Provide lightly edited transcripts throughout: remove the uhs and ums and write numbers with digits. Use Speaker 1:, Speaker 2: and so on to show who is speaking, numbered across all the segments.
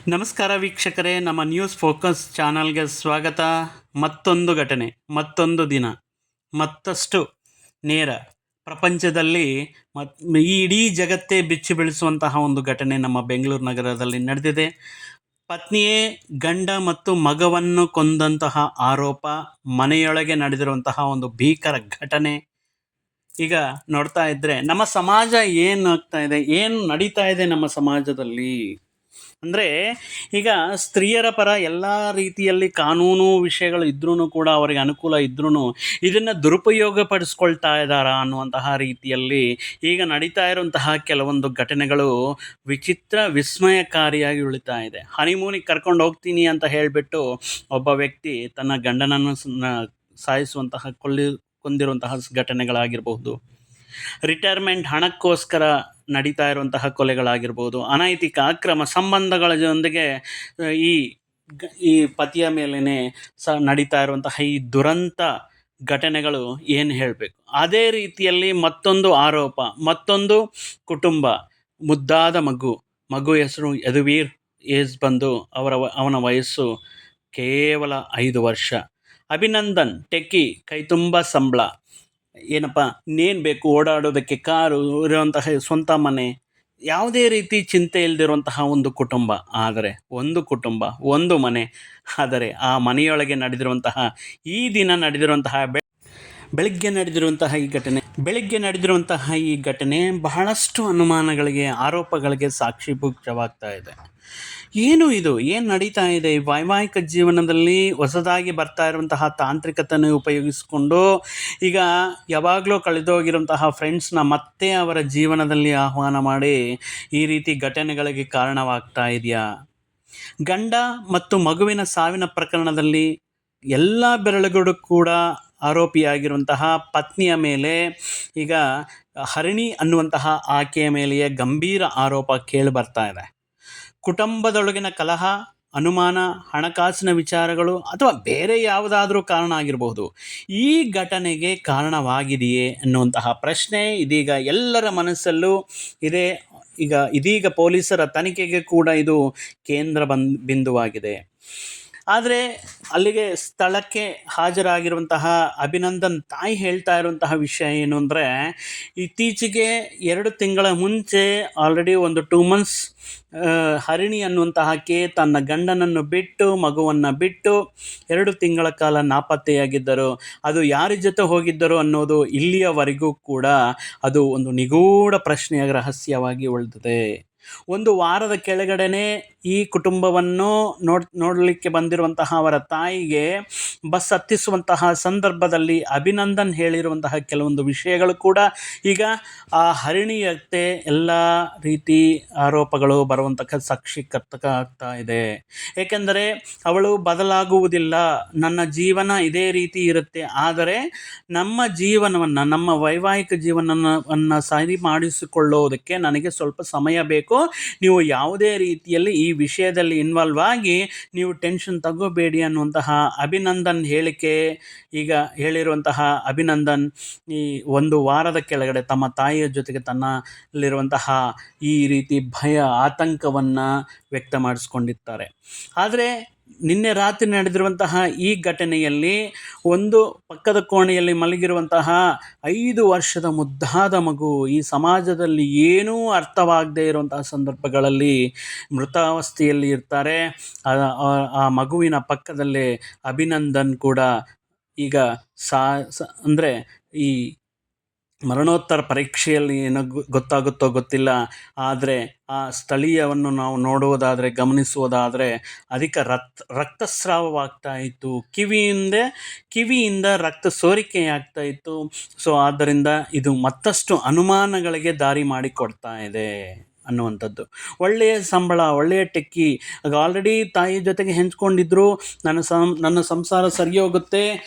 Speaker 1: ನಮಸ್ಕಾರ ವೀಕ್ಷಕರೇ, ನಮ್ಮ ನ್ಯೂಸ್ ಫೋಕಸ್ ಚಾನಲ್ಗೆ ಸ್ವಾಗತ. ಮತ್ತೊಂದು ಘಟನೆ, ಮತ್ತೊಂದು ದಿನ, ಮತ್ತಷ್ಟು ನೇರ ಪ್ರಪಂಚದಲ್ಲಿ ಈ ಇಡೀ ಜಗತ್ತೇ ಬಿಚ್ಚಿ ಬೀಳಿಸುವಂತಹ ಒಂದು ಘಟನೆ ನಮ್ಮ ಬೆಂಗಳೂರು ನಗರದಲ್ಲಿ ನಡೆದಿದೆ. ಪತ್ನಿಯೇ ಗಂಡ ಮತ್ತು ಮಗವನ್ನು ಕೊಂದಂತಹ ಆರೋಪ, ಮನೆಯೊಳಗೆ ನಡೆದಿರುವಂತಹ ಒಂದು ಭೀಕರ ಘಟನೆ. ಈಗ ನೋಡ್ತಾ ಇದ್ದರೆ ನಮ್ಮ ಸಮಾಜ ಏನಾಗ್ತಾ ಇದೆ, ಏನು ನಡೀತಾ ಇದೆ ನಮ್ಮ ಸಮಾಜದಲ್ಲಿ ಅಂದರೆ, ಈಗ ಸ್ತ್ರೀಯರ ಪರ ಎಲ್ಲ ರೀತಿಯಲ್ಲಿ ಕಾನೂನು ವಿಷಯಗಳು ಇದ್ರೂ ಕೂಡ, ಅವರಿಗೆ ಅನುಕೂಲ ಇದ್ರೂ ಇದನ್ನು ದುರುಪಯೋಗ ಪಡಿಸ್ಕೊಳ್ತಾ ಇದ್ದಾರಾ ಅನ್ನುವಂತಹ ರೀತಿಯಲ್ಲಿ ಈಗ ನಡೀತಾ ಇರುವಂತಹ ಕೆಲವೊಂದು ಘಟನೆಗಳು ವಿಚಿತ್ರ ವಿಸ್ಮಯಕಾರಿಯಾಗಿ ಉಳಿತಾ ಇದೆ. ಹನಿಮೂನಿಗೆ ಕರ್ಕೊಂಡು ಹೋಗ್ತೀನಿ ಅಂತ ಹೇಳಿಬಿಟ್ಟು ಒಬ್ಬ ವ್ಯಕ್ತಿ ತನ್ನ ಗಂಡನನ್ನು ಸಾಯಿಸುವಂತಹ ಕೊಂದಿರುವಂತಹ ಘಟನೆಗಳಾಗಿರಬಹುದು, ರಿಟೈರ್ಮೆಂಟ್ ಹಣಕ್ಕೋಸ್ಕರ ನಡೀತಾ ಇರುವಂತಹ ಕೊಲೆಗಳಾಗಿರ್ಬೋದು, ಅನೈತಿಕ ಅಕ್ರಮ ಸಂಬಂಧಗಳ ಜೊತೆಗೆ ಈ ಪತಿಯ ಮೇಲೇ ನಡೀತಾ ಇರುವಂತಹ ಈ ದುರಂತ ಘಟನೆಗಳು ಏನು ಹೇಳಬೇಕು. ಅದೇ ರೀತಿಯಲ್ಲಿ ಮತ್ತೊಂದು ಆರೋಪ, ಮತ್ತೊಂದು ಕುಟುಂಬ, ಮುದ್ದಾದ ಮಗು ಹೆಸರು ಯದುವೀರ್. ಏಜ್ ಬಂದು ಅವನ ವಯಸ್ಸು ಕೇವಲ 5 ವರ್ಷ. ಅಭಿನಂದನ್ ಟೆಕ್ಕಿ, ಕೈ ತುಂಬ ಸಂಬಳ, ಏನಪ್ಪ ಇನ್ನೇನು ಬೇಕು, ಓಡಾಡೋದಕ್ಕೆ ಕಾರು, ಇರುವಂತಹ ಸ್ವಂತ ಮನೆ, ಯಾವುದೇ ರೀತಿ ಚಿಂತೆ ಇಲ್ಲದಿರುವಂತಹ ಒಂದು ಕುಟುಂಬ. ಆದರೆ ಒಂದು ಕುಟುಂಬ, ಒಂದು ಮನೆ. ಆದರೆ ಆ ಮನೆಯೊಳಗೆ ನಡೆದಿರುವಂತಹ ಈ ದಿನ ನಡೆದಿರುವಂತಹ ಬೆಳಗ್ಗೆ ನಡೆದಿರುವಂತಹ ಈ ಘಟನೆ ಬಹಳಷ್ಟು ಅನುಮಾನಗಳಿಗೆ, ಆರೋಪಗಳಿಗೆ ಸಾಕ್ಷೀಭೂತವಾಗ್ತಾ ಇದೆ. ಏನು ಇದು, ಏನು ನಡೀತಾ ಇದೆ? ವೈವಾಹಿಕ ಜೀವನದಲ್ಲಿ ಹೊಸದಾಗಿ ಬರ್ತಾ ಇರುವಂತಹ ತಾಂತ್ರಿಕತೆಯನ್ನು ಉಪಯೋಗಿಸಿಕೊಂಡು ಈಗ ಯಾವಾಗಲೂ ಕಳೆದೋಗಿರುವಂತಹ ಫ್ರೆಂಡ್ಸ್ನ ಮತ್ತೆ ಅವರ ಜೀವನದಲ್ಲಿ ಆಹ್ವಾನ ಮಾಡಿ ಈ ರೀತಿ ಘಟನೆಗಳಿಗೆ ಕಾರಣವಾಗ್ತಾ ಇದೆಯಾ? ಗಂಡ ಮತ್ತು ಮಗುವಿನ ಸಾವಿನ ಪ್ರಕರಣದಲ್ಲಿ ಎಲ್ಲ ಬೆರಳುಗಳು ಕೂಡ ಆರೋಪಿಯಾಗಿರುವಂತಹ ಪತ್ನಿಯ ಮೇಲೆ ಈಗ ಹರಿಣಿ ಅನ್ನುವಂತಹ ಆಕೆಯ ಮೇಲೆಯೇ ಗಂಭೀರ ಆರೋಪ ಕೇಳಿ ಬರ್ತಾ ಇದೆ. ಕುಟುಂಬದೊಳಗಿನ ಕಲಹ, ಅನುಮಾನ, ಹಣಕಾಸಿನ ವಿಚಾರಗಳು ಅಥವಾ ಬೇರೆ ಯಾವುದಾದ್ರೂ ಕಾರಣ ಆಗಿರಬಹುದು. ಈ ಘಟನೆಗೆ ಕಾರಣವಾಗಿದೆಯೇ ಅನ್ನುವಂತಹ ಪ್ರಶ್ನೆ ಇದೀಗ ಎಲ್ಲರ ಮನಸ್ಸಲ್ಲೂ ಇದೆ. ಇದೀಗ ಪೊಲೀಸರ ತನಿಖೆಗೆ ಕೂಡ ಇದು ಕೇಂದ್ರ ಬಿಂದುವಾಗಿದೆ. ಆದರೆ ಅಲ್ಲಿಗೆ ಸ್ಥಳಕ್ಕೆ ಹಾಜರಾಗಿರುವಂತಹ ಅಭಿನಂದನ್ ತಾಯಿ ಹೇಳ್ತಾ ಇರುವಂತಹ ವಿಷಯ ಏನು ಅಂದರೆ, ಇತ್ತೀಚೆಗೆ 2 ತಿಂಗಳ ಮುಂಚೆ ಆಲ್ರೆಡಿ ಒಂದು 2 months ಹರಿಣಿ ಅನ್ನುವಂತಹಕ್ಕೆ ತನ್ನ ಗಂಡನನ್ನು ಬಿಟ್ಟು, ಮಗುವನ್ನು ಬಿಟ್ಟು 2 ತಿಂಗಳ ಕಾಲ ನಾಪತ್ತೆಯಾಗಿದ್ದರು. ಅದು ಯಾರ ಜೊತೆ ಹೋಗಿದ್ದರು ಅನ್ನೋದು ಇಲ್ಲಿಯವರೆಗೂ ಕೂಡ ಅದು ಒಂದು ನಿಗೂಢ ಪ್ರಶ್ನೆಯ ರಹಸ್ಯವಾಗಿ ಉಳಿದಿದೆ. 1 ವಾರದ ಕೆಳಗಡೆನೆ ಈ ಕುಟುಂಬವನ್ನು ನೋಡಲಿಕ್ಕೆ ಬಂದಿರುವಂತಹ ಅವರ ತಾಯಿಗೆ ಬಸ್ ಹತ್ತಿಸುವಂತಹ ಸಂದರ್ಭದಲ್ಲಿ ಅಭಿನಂದನ್ ಹೇಳಿರುವಂತಹ ಕೆಲವೊಂದು ವಿಷಯಗಳು ಕೂಡ ಈಗ ಆ ಹರಿಣಿಯಂತೆ ಎಲ್ಲ ರೀತಿ ಆರೋಪಗಳು ಬರುವಂತಹ ಸಾಕ್ಷಿಕರ್ತಕ ಆಗ್ತಾ ಇದೆ. ಏಕೆಂದರೆ ಅವಳು ಬದಲಾಗುವುದಿಲ್ಲ, ನನ್ನ ಜೀವನ ಇದೇ ರೀತಿ ಇರುತ್ತೆ, ಆದರೆ ನಮ್ಮ ಜೀವನವನ್ನು, ನಮ್ಮ ವೈವಾಹಿಕ ಜೀವನವನ್ನು ಸರಿ ಮಾಡಿಸಿಕೊಳ್ಳೋದಕ್ಕೆ ನನಗೆ ಸ್ವಲ್ಪ ಸಮಯ ಬೇಕು. ನೀವು ಯಾವುದೇ ರೀತಿಯಲ್ಲಿ ಈ ವಿಷಯದಲ್ಲಿ ಇನ್ವಾಲ್ವ್ ಆಗಿ ನೀವು ಟೆನ್ಷನ್ ತಗೋಬೇಡಿ ಅನ್ನುವಂತಹ ಅಭಿನಂದನ್ ಹೇಳಿಕೆ. ಈಗ ಹೇಳಿರುವಂತಹ ಅಭಿನಂದನ್ ಈ 1 ವಾರದ ಕೆಳಗಡೆ ತಮ್ಮ ತಾಯಿಯ ಜೊತೆಗೆ ತನ್ನಲ್ಲಿರುವಂತಹ ಈ ರೀತಿ ಭಯ, ಆತಂಕವನ್ನು ವ್ಯಕ್ತಪಡಿಸ್ಕೊಂಡಿರ್ತಾರೆ. ಆದರೆ ನಿನ್ನೆ ರಾತ್ರಿ ನಡೆದಿರುವಂತಹ ಈ ಘಟನೆಯಲ್ಲಿ ಒಂದು ಪಕ್ಕದ ಕೋಣೆಯಲ್ಲಿ ಮಲಗಿರುವಂತಹ 5 ವರ್ಷದ ಮುದ್ದಾದ ಮಗು ಈ ಸಮಾಜದಲ್ಲಿ ಏನೂ ಅರ್ಥವಾಗದೇ ಇರುವಂತಹ ಸಂದರ್ಭಗಳಲ್ಲಿ ಮೃತಾವಸ್ಥೆಯಲ್ಲಿ ಇರ್ತಾರೆ. ಆ ಮಗುವಿನ ಪಕ್ಕದಲ್ಲೇ ಅಭಿನಂದನ್ ಕೂಡ ಈಗ ಅಂದರೆ ಈ ಮರಣೋತ್ತರ ಪರೀಕ್ಷೆಯಲ್ಲಿ ಏನೋ ಗೊತ್ತಾಗುತ್ತೋ ಗೊತ್ತಿಲ್ಲ, ಆದರೆ ಆ ಸ್ಥಳೀಯವನ್ನು ನಾವು ನೋಡುವುದಾದರೆ, ಗಮನಿಸುವುದಾದರೆ ಅಧಿಕ ರಕ್ತಸ್ರಾವವಾಗ್ತಾ ಇತ್ತು, ಕಿವಿಯಿಂದ ರಕ್ತ ಸೋರಿಕೆಯಾಗ್ತಾ ಇತ್ತು. ಸೊ ಆದ್ದರಿಂದ ಇದು ಮತ್ತಷ್ಟು ಅನುಮಾನಗಳಿಗೆ ದಾರಿ ಮಾಡಿಕೊಡ್ತಾ ಇದೆ ಅನ್ನುವಂಥದ್ದು. ಒಳ್ಳೆಯ ಸಂಬಳ, ಒಳ್ಳೆಯ ಟೆಕ್ಕಿ, ಆಲ್ರೆಡಿ ತಾಯಿ ಜೊತೆಗೆ ಹೆಂಚ್ಕೊಂಡಿದ್ರು, ನನ್ನ ಸಂಸಾರ ಸರಿ ಹೋಗುತ್ತೆ,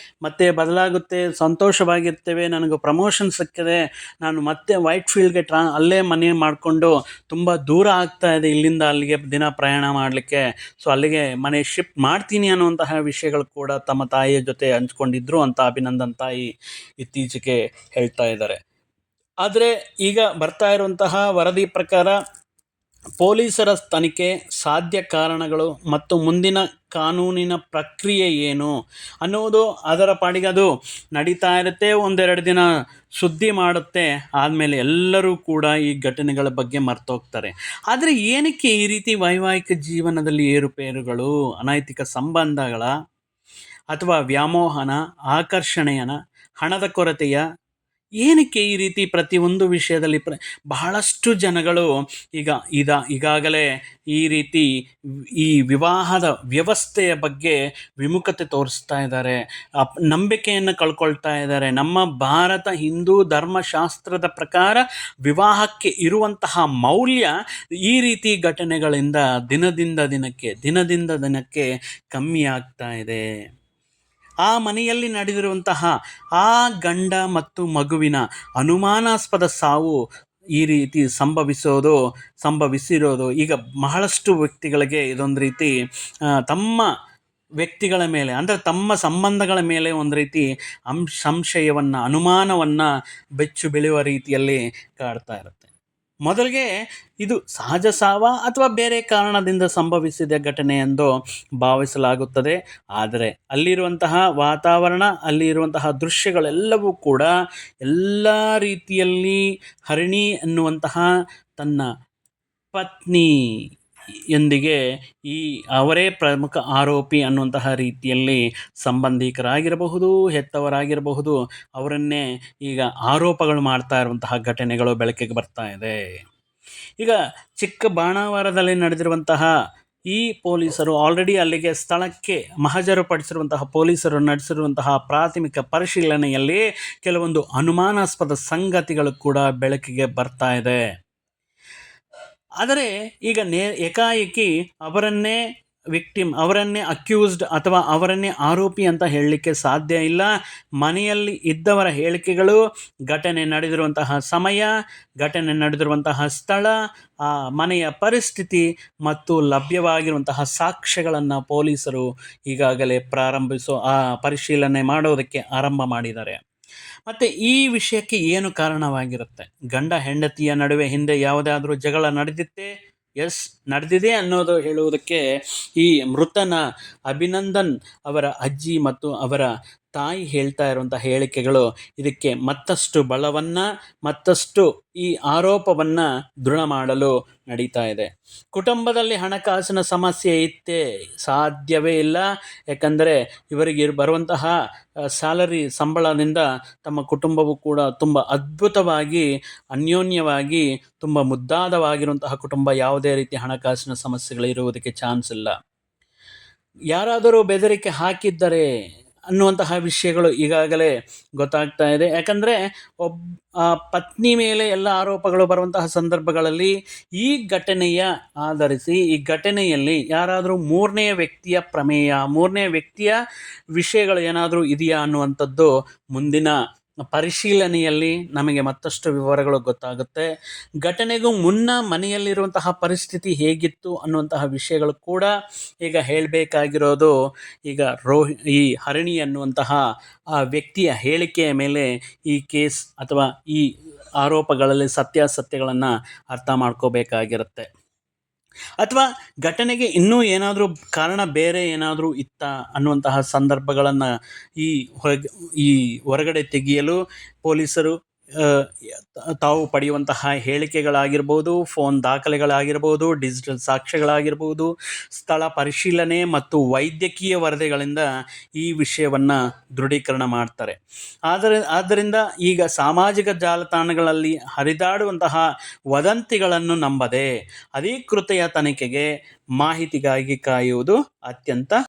Speaker 1: ಮತ್ತೆ ಬದಲಾಗುತ್ತೆ, ಸಂತೋಷವಾಗಿರ್ತೇವೆ, ನನಗೆ ಪ್ರಮೋಷನ್ ಸಿಕ್ಕಿದೆ, ನಾನು ಮತ್ತೆ ವೈಟ್ ಫೀಲ್ಡ್ಗೆ ಅಲ್ಲೇ ಮನೆ ಮಾಡಿಕೊಂಡು ತುಂಬ ದೂರ ಆಗ್ತಾ ಇದೆ ಇಲ್ಲಿಂದ ಅಲ್ಲಿಗೆ ದಿನ ಪ್ರಯಾಣ ಮಾಡಲಿಕ್ಕೆ, ಸೊ ಅಲ್ಲಿಗೆ ಮನೆ ಶಿಫ್ಟ್ ಮಾಡ್ತೀನಿ ಅನ್ನುವಂತಹ ವಿಷಯಗಳು ಕೂಡ ತಮ್ಮ ತಾಯಿಯ ಜೊತೆ ಹಂಚ್ಕೊಂಡಿದ್ರು ಅಂತ ಅಭಿನಂದನ್ ತಾಯಿ ಇತ್ತೀಚೆಗೆ ಹೇಳ್ತಾ ಇದ್ದಾರೆ. ಆದರೆ ಈಗ ಬರ್ತಾ ಇರುವಂತಹ ವರದಿ ಪ್ರಕಾರ ಪೊಲೀಸರ ತನಿಖೆ, ಸಾಧ್ಯ ಕಾರಣಗಳು ಮತ್ತು ಮುಂದಿನ ಕಾನೂನಿನ ಪ್ರಕ್ರಿಯೆ ಏನು ಅನ್ನೋದು ಅದರ ಪಾಡಿಗೆ ಅದು ನಡೀತಾ ಇರುತ್ತೆ. ಒಂದೆರಡು ದಿನ ಸುದ್ದಿ ಮಾಡುತ್ತೆ, ಆದಮೇಲೆ ಎಲ್ಲರೂ ಕೂಡ ಈ ಘಟನೆಗಳ ಬಗ್ಗೆ ಮರ್ತೋಗ್ತಾರೆ. ಆದರೆ ಏನಕ್ಕೆ ಈ ರೀತಿ ವೈವಾಹಿಕ ಜೀವನದಲ್ಲಿ ಏರುಪೇರುಗಳು, ಅನೈತಿಕ ಸಂಬಂಧಗಳ ಅಥವಾ ವ್ಯಾಮೋಹನ, ಆಕರ್ಷಣೆಯನ, ಹಣದ ಕೊರತೆಯ, ಏನಕ್ಕೆ ಈ ರೀತಿ ಪ್ರತಿಯೊಂದು ವಿಷಯದಲ್ಲಿ ಬಹಳಷ್ಟು ಜನಗಳು ಈಗಾಗಲೇ ಈ ರೀತಿ ಈ ವಿವಾಹದ ವ್ಯವಸ್ಥೆಯ ಬಗ್ಗೆ ವಿಮುಖತೆ ತೋರಿಸ್ತಾ ಇದ್ದಾರೆ, ನಂಬಿಕೆಯನ್ನು ಕಳ್ಕೊಳ್ತಾ ಇದ್ದಾರೆ. ನಮ್ಮ ಭಾರತ ಹಿಂದೂ ಧರ್ಮಶಾಸ್ತ್ರದ ಪ್ರಕಾರ ವಿವಾಹಕ್ಕೆ ಇರುವಂತಹ ಮೌಲ್ಯ ಈ ರೀತಿ ಘಟನೆಗಳಿಂದ ದಿನದಿಂದ ದಿನಕ್ಕೆ ಕಮ್ಮಿ ಆಗ್ತಾ ಇದೆ. ಆ ಮನೆಯಲ್ಲಿ ನಡೆದಿರುವಂತಹ ಆ ಗಂಡ ಮತ್ತು ಮಗುವಿನ ಅನುಮಾನಾಸ್ಪದ ಸಾವು ಈ ರೀತಿ ಸಂಭವಿಸಿರೋದು ಈಗ ಬಹಳಷ್ಟು ವ್ಯಕ್ತಿಗಳಿಗೆ ಇದೊಂದು ರೀತಿ ತಮ್ಮ ವ್ಯಕ್ತಿಗಳ ಮೇಲೆ, ಅಂದರೆ ತಮ್ಮ ಸಂಬಂಧಗಳ ಮೇಲೆ ಒಂದು ರೀತಿ ಸಂಶಯವನ್ನು, ಅನುಮಾನವನ್ನು ಬೆಚ್ಚು ಬೀಳುವ ರೀತಿಯಲ್ಲಿ ಕಾಡ್ತಾ ಇರುತ್ತೆ. ಮೊದಲಿಗೆ ಇದು ಸಹಜ ಸಾವ ಅಥವಾ ಬೇರೆ ಕಾರಣದಿಂದ ಸಂಭವಿಸಿದ ಘಟನೆ ಎಂದು ಭಾವಿಸಲಾಗುತ್ತದೆ. ಆದರೆ ಅಲ್ಲಿರುವಂತಹ ವಾತಾವರಣ, ಅಲ್ಲಿ ಇರುವಂತಹ ದೃಶ್ಯಗಳೆಲ್ಲವೂ ಕೂಡ ಎಲ್ಲ ರೀತಿಯಲ್ಲಿ ಹರಿಣಿ ಎನ್ನುವಂತಹ ತನ್ನ ಪತ್ನಿ ಎಂದಿಗೆ ಅವರೇ ಪ್ರಮುಖ ಆರೋಪಿ ಅನ್ನುವಂತಹ ರೀತಿಯಲ್ಲಿ ಸಂಬಂಧಿಕರಾಗಿರಬಹುದು, ಹೆತ್ತವರಾಗಿರಬಹುದು, ಅವರನ್ನೇ ಈಗ ಆರೋಪಗಳು ಮಾಡ್ತಾ ಇರುವಂತಹ ಘಟನೆಗಳು ಬೆಳಕಿಗೆ ಬರ್ತಾ ಇದೆ. ಈಗ ಚಿಕ್ಕಬಾಣಾವರದಲ್ಲಿ ನಡೆದಿರುವಂತಹ ಈ ಪೊಲೀಸರು ಆಲ್ರೆಡಿ ಅಲ್ಲಿಗೆ ಸ್ಥಳಕ್ಕೆ ಮಹಜರುಪಡಿಸಿರುವಂತಹ ಪೊಲೀಸರು ನಡೆಸಿರುವಂತಹ ಪ್ರಾಥಮಿಕ ಪರಿಶೀಲನೆಯಲ್ಲಿ ಕೆಲವೊಂದು ಅನುಮಾನಾಸ್ಪದ ಸಂಗತಿಗಳು ಕೂಡ ಬೆಳಕಿಗೆ ಬರ್ತಾ ಇದೆ. ಆದರೆ ಈಗ ಏಕಾಏಕಿ ಅವರನ್ನೇ ಅಕ್ಯೂಸ್ಡ್ ಅಥವಾ ಅವರನ್ನೇ ಆರೋಪಿ ಅಂತ ಹೇಳಲಿಕ್ಕೆ ಸಾಧ್ಯ ಇಲ್ಲ. ಮನೆಯಲ್ಲಿ ಇದ್ದವರ ಹೇಳಿಕೆಗಳು, ಘಟನೆ ನಡೆದಿರುವಂತಹ ಸಮಯ, ಘಟನೆ ನಡೆದಿರುವಂತಹ ಸ್ಥಳ, ಆ ಮನೆಯ ಪರಿಸ್ಥಿತಿ ಮತ್ತು ಲಭ್ಯವಾಗಿರುವಂತಹ ಸಾಕ್ಷ್ಯಗಳನ್ನು ಪೊಲೀಸರು ಈಗಾಗಲೇ ಪರಿಶೀಲನೆ ಮಾಡೋದಕ್ಕೆ ಆರಂಭ ಮಾಡಿದ್ದಾರೆ. ಮತ್ತು ಈ ವಿಷಯಕ್ಕೆ ಏನು ಕಾರಣವಾಗಿರುತ್ತೆ? ಗಂಡ ಹೆಂಡತಿಯ ನಡುವೆ ಹಿಂದೆ ಯಾವುದಾದ್ರೂ ಜಗಳ ನಡೆದಿತ್ತೆ? ಎಸ್, ನಡೆದಿದೆ ಅನ್ನೋದು ಹೇಳುವುದಕ್ಕೆ ಈ ಮೃತನ ಅಭಿನಂದನ್ ಅವರ ಅಜ್ಜಿ ಮತ್ತು ಅವರ ತಾಯಿ ಹೇಳ್ತಾ ಇರುವಂಥ ಹೇಳಿಕೆಗಳು ಇದಕ್ಕೆ ಮತ್ತಷ್ಟು ಬಲವನ್ನು, ಮತ್ತಷ್ಟು ಈ ಆರೋಪವನ್ನು ದೃಢ ಮಾಡಲು ನಡೀತಾ ಇದೆ. ಕುಟುಂಬದಲ್ಲಿ ಹಣಕಾಸಿನ ಸಮಸ್ಯೆ ಇತ್ತೇ? ಸಾಧ್ಯವೇ ಇಲ್ಲ. ಯಾಕಂದರೆ ಇವರಿಗೆ ಬರುವಂತಹ ಸಂಬಳದಿಂದ ತಮ್ಮ ಕುಟುಂಬವು ಕೂಡ ತುಂಬ ಅದ್ಭುತವಾಗಿ, ಅನ್ಯೋನ್ಯವಾಗಿ, ತುಂಬ ಮುದ್ದಾದವಾಗಿರುವಂತಹ ಕುಟುಂಬ. ಯಾವುದೇ ರೀತಿ ಹಣಕಾಸಿನ ಸಮಸ್ಯೆಗಳಿರುವುದಕ್ಕೆ ಚಾನ್ಸ್ ಇಲ್ಲ. ಯಾರಾದರೂ ಬೆದರಿಕೆ ಹಾಕಿದ್ದರೆ ಅನ್ನುವಂತಹ ವಿಷಯಗಳು ಈಗಾಗಲೇ ಗೊತ್ತಾಗ್ತಾ ಇದೆ. ಯಾಕಂದರೆ ಪತ್ನಿ ಮೇಲೆ ಎಲ್ಲ ಆರೋಪಗಳು ಬರುವಂತಹ ಸಂದರ್ಭಗಳಲ್ಲಿ ಈ ಘಟನೆಯಲ್ಲಿ ಯಾರಾದರೂ ಮೂರನೇ ವ್ಯಕ್ತಿಯ ಪ್ರಮೇಯ, ಮೂರನೇ ವ್ಯಕ್ತಿಯ ವಿಷಯಗಳು ಏನಾದರೂ ಇದೆಯಾ ಅನ್ನುವಂಥದ್ದು ಮುಂದಿನ ಪರಿಶೀಲನೆಯಲ್ಲಿ ನಮಗೆ ಮತ್ತಷ್ಟು ವಿವರಗಳು ಗೊತ್ತಾಗುತ್ತೆ. ಘಟನೆಗೂ ಮುನ್ನ ಮನೆಯಲ್ಲಿರುವಂತಹ ಪರಿಸ್ಥಿತಿ ಹೇಗಿತ್ತು ಅನ್ನುವಂತಹ ವಿಷಯಗಳು ಕೂಡ ಈಗ ಹೇಳಬೇಕಾಗಿರೋದು ಈಗ ಈ ಹರಿಣಿ ಅನ್ನುವಂತಹ ಆ ವ್ಯಕ್ತಿಯ ಹೇಳಿಕೆಯ ಮೇಲೆ ಈ ಕೇಸ್ ಅಥವಾ ಈ ಆರೋಪಗಳಲ್ಲಿ ಸತ್ಯಾಸತ್ಯಗಳನ್ನು ಅರ್ಥ ಮಾಡ್ಕೋಬೇಕಾಗಿರುತ್ತೆ. ಅಥವಾ ಘಟನೆಗೆ ಇನ್ನೂ ಏನಾದರೂ ಕಾರಣ ಬೇರೆ ಏನಾದರೂ ಇತ್ತಾ ಅನ್ನುವಂತಹ ಸಂದರ್ಭಗಳನ್ನು ಈ ಹೊರಗಡೆ ತೆಗೆಯಲು ಪೊಲೀಸರು ತಾವು ಪಡೆಯುವಂತಹ ಹೇಳಿಕೆಗಳಾಗಿರ್ಬೋದು, ಫೋನ್ ದಾಖಲೆಗಳಾಗಿರ್ಬೋದು, ಡಿಜಿಟಲ್ ಸಾಕ್ಷ್ಯಗಳಾಗಿರ್ಬೋದು, ಸ್ಥಳ ಪರಿಶೀಲನೆ ಮತ್ತು ವೈದ್ಯಕೀಯ ವರದಿಗಳಿಂದ ಈ ವಿಷಯವನ್ನು ದೃಢೀಕರಣ ಮಾಡ್ತಾರೆ. ಆದ್ದರಿಂದ ಈಗ ಸಾಮಾಜಿಕ ಜಾಲತಾಣಗಳಲ್ಲಿ ಹರಿದಾಡುವಂತಹ ವದಂತಿಗಳನ್ನು ನಂಬದೆ ಅಧಿಕೃತ ತನಿಖೆಗೆ ಮಾಹಿತಿಗಾಗಿ ಕಾಯುವುದು ಅತ್ಯಂತ